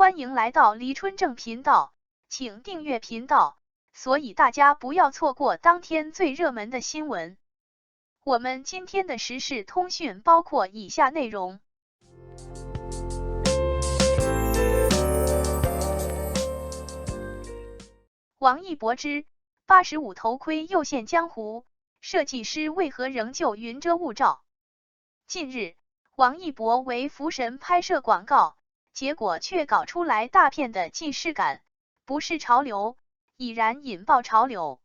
欢迎来到黎春正频道，请订阅频道，所以大家不要错过当天最热门的新闻。我们今天的时事通讯包括以下内容：王一博之85头盔又现江湖，设计师为何仍旧云遮雾罩？近日，王一博为福神拍摄广告，结果却搞出来大片的既视感，不是潮流，已然引爆潮流。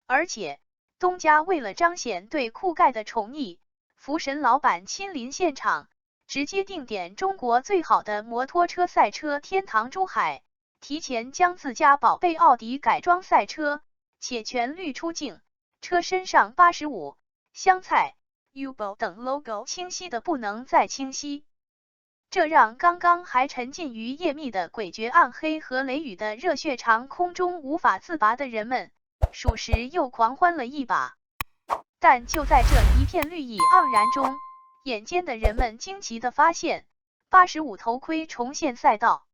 而且，东家为了彰显对酷盖的宠溺，福神老板亲临现场，直接定点中国最好的摩托车赛车天堂珠海，提前将自家宝贝奥迪改装赛车，且全绿出镜，车身上85、香菜、UBO 等 logo 清晰的不能再清晰。这让刚刚还沉浸于夜密的诡谲暗黑和雷雨的热血长空中无法自拔的人们，属实又狂欢了一把。但就在这一片绿意盎然中，眼尖的人们惊奇地发现，85头盔重现赛道。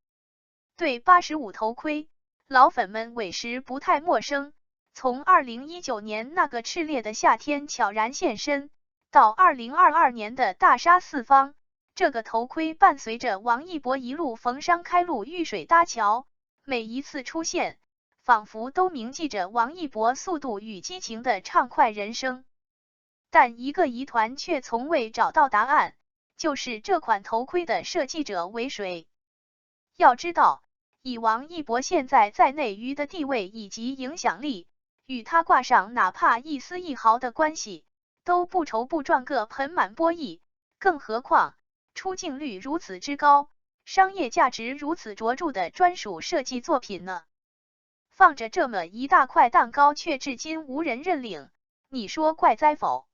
对85头盔，老粉们委实不太陌生，从2019年那个炽烈的夏天悄然现身，到2022年的大杀四方，这个头盔伴随着王一博一路逢山开路遇水搭桥，每一次出现，仿佛都铭记着王一博速度与激情的畅快人生。但一个疑团却从未找到答案，就是这款头盔的设计者为谁？要知道，以王一博现在在内娱的地位以及影响力，与他挂上哪怕一丝一毫的关系，都不愁不赚个盆满钵溢，更何况出镜率如此之高，商业价值如此卓著的专属设计作品呢？放着这么一大块蛋糕却至今无人认领，你说怪哉否？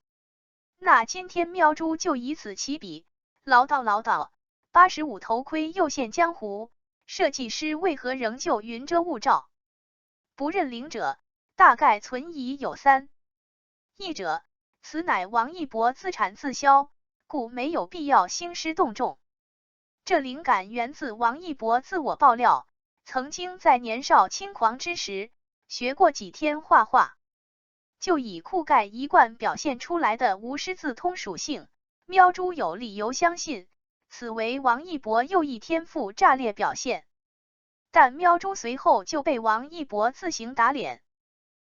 那今天喵猪就以此起笔，唠叨85头盔又现江湖，设计师为何仍旧云遮雾罩？不认领者，大概存疑有三。一者，此乃王一博自产自销，故没有必要兴师动众。这灵感源自王一博自我爆料，曾经在年少轻狂之时，学过几天画画。就以酷盖一贯表现出来的无师自通属性，喵猪有理由相信，此为王一博又一天赋炸裂表现。但喵猪随后就被王一博自行打脸。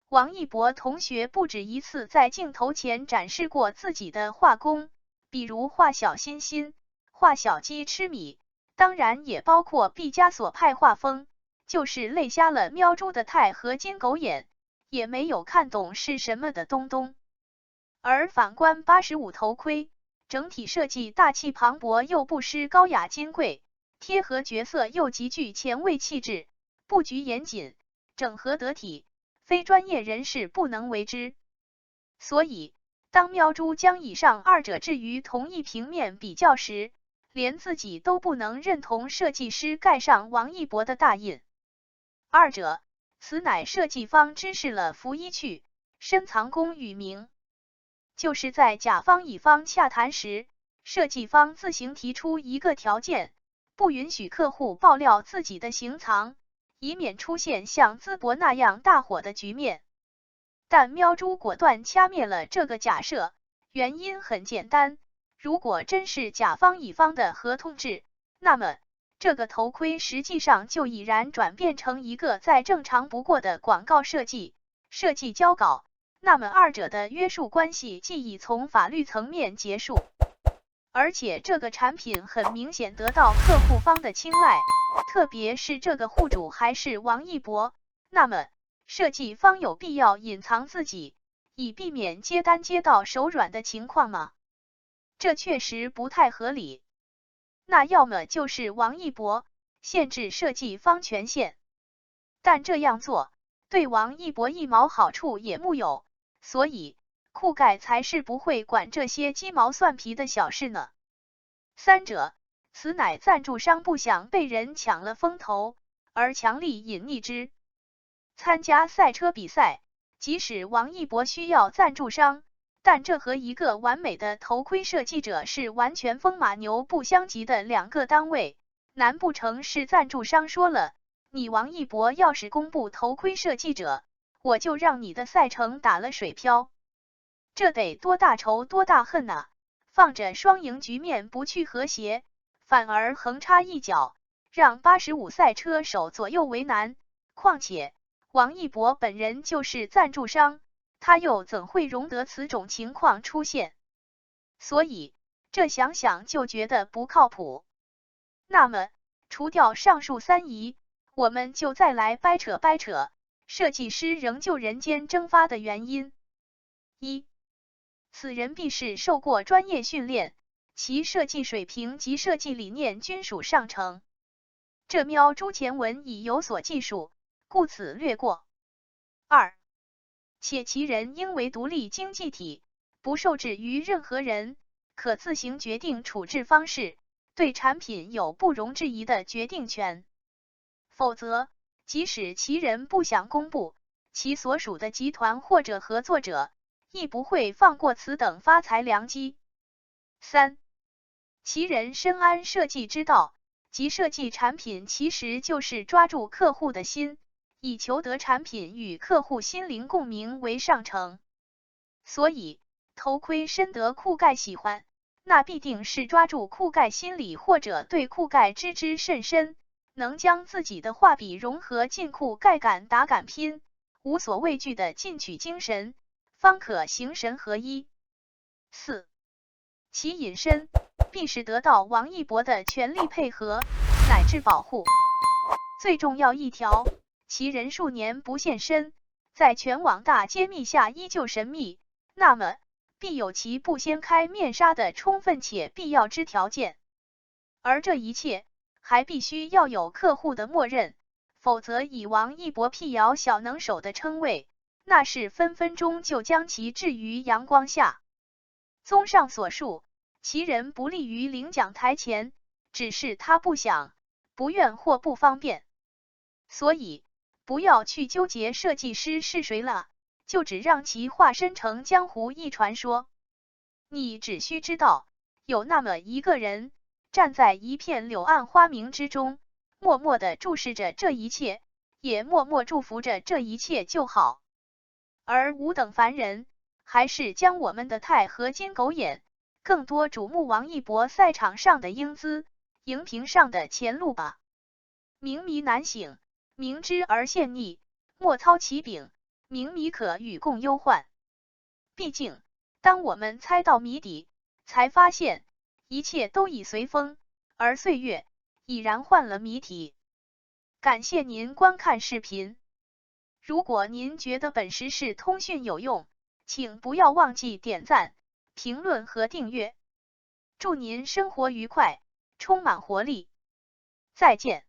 王一博同学不止一次在镜头前展示过自己的画工，比如画小欣欣、画小鸡吃米，当然也包括毕加索派画风，就是累瞎了喵猪的钛合金狗眼，也没有看懂是什么的东东。而反观85头盔，整体设计大气磅礴又不失高雅金贵，贴合角色又极具前卫气质，布局严谨，整合得体，非专业人士不能为之。所以，当喵猪将以上二者置于同一平面比较时，连自己都不能认同设计师盖上王一博的大印。二者，此乃设计方知识了拂衣去，深藏功与名。就是在甲方乙方洽谈时，设计方自行提出一个条件，不允许客户爆料自己的行藏，以免出现像淄博那样大火的局面。但喵猪果断掐灭了这个假设，原因很简单，如果真是甲方乙方的合同制，那么这个头盔实际上就已然转变成一个再正常不过的广告设计交稿，那么二者的约束关系既已从法律层面结束，而且这个产品很明显得到客户方的青睐，特别是这个户主还是王一博，那么设计方有必要隐藏自己，以避免接单接到手软的情况吗？这确实不太合理。那要么就是王一博限制设计方权限，但这样做对王一博一毛好处也木有，所以酷盖才是不会管这些鸡毛蒜皮的小事呢。三者，此乃赞助商不想被人抢了风头，而强力隐匿之。参加赛车比赛，即使王一博需要赞助商，但这和一个完美的头盔设计者是完全风马牛不相及的两个单位，难不成是赞助商说了，你王一博要是公布头盔设计者，我就让你的赛程打了水漂？这得多大仇多大恨呐！放着双赢局面不去和谐，反而横插一脚，让85赛车手左右为难。况且王一博本人就是赞助商，他又怎会容得此种情况出现？所以这想想就觉得不靠谱。那么除掉上述三疑，我们就再来掰扯掰扯设计师仍旧人间蒸发的原因。一，此人必是受过专业训练，其设计水平及设计理念均属上乘。这喵朱前文已有所记述，故此略过。二，且其人应为独立经济体，不受制于任何人，可自行决定处置方式，对产品有不容置疑的决定权。否则，即使其人不想公布，其所属的集团或者合作者亦不会放过此等发财良机。三，其人深谙设计之道，即设计产品其实就是抓住客户的心，以求得产品与客户心灵共鸣为上乘。所以，头盔深得酷盖喜欢，那必定是抓住酷盖心理或者对酷盖知之甚深，能将自己的画笔融合进酷盖敢打敢拼，无所畏惧的进取精神，方可形神合一。四，其隐身必是得到王一博的全力配合乃至保护。最重要一条，其人数年不现身，在全网大揭秘下依旧神秘，那么必有其不掀开面纱的充分且必要之条件。而这一切还必须要有客户的默认，否则以王一博辟谣小能手的称谓，那是分分钟就将其置于阳光下。综上所述，其人不利于领奖台前，只是他不想、不愿或不方便。所以不要去纠结设计师是谁了，就只让其化身成江湖一传说。你只需知道，有那么一个人，站在一片柳暗花明之中，默默地注视着这一切，也默默祝福着这一切就好。而吾等凡人，还是将我们的钛合金狗眼，更多瞩目王一博赛场上的英姿，荧屏上的前路吧。明迷难醒，明知而陷溺，莫操其柄，明迷可与共忧患。毕竟，当我们猜到谜底，才发现一切都已随风，而岁月已然换了谜题。感谢您观看视频。如果您觉得本时事通讯有用，请不要忘记点赞、评论和订阅。祝您生活愉快，充满活力。再见。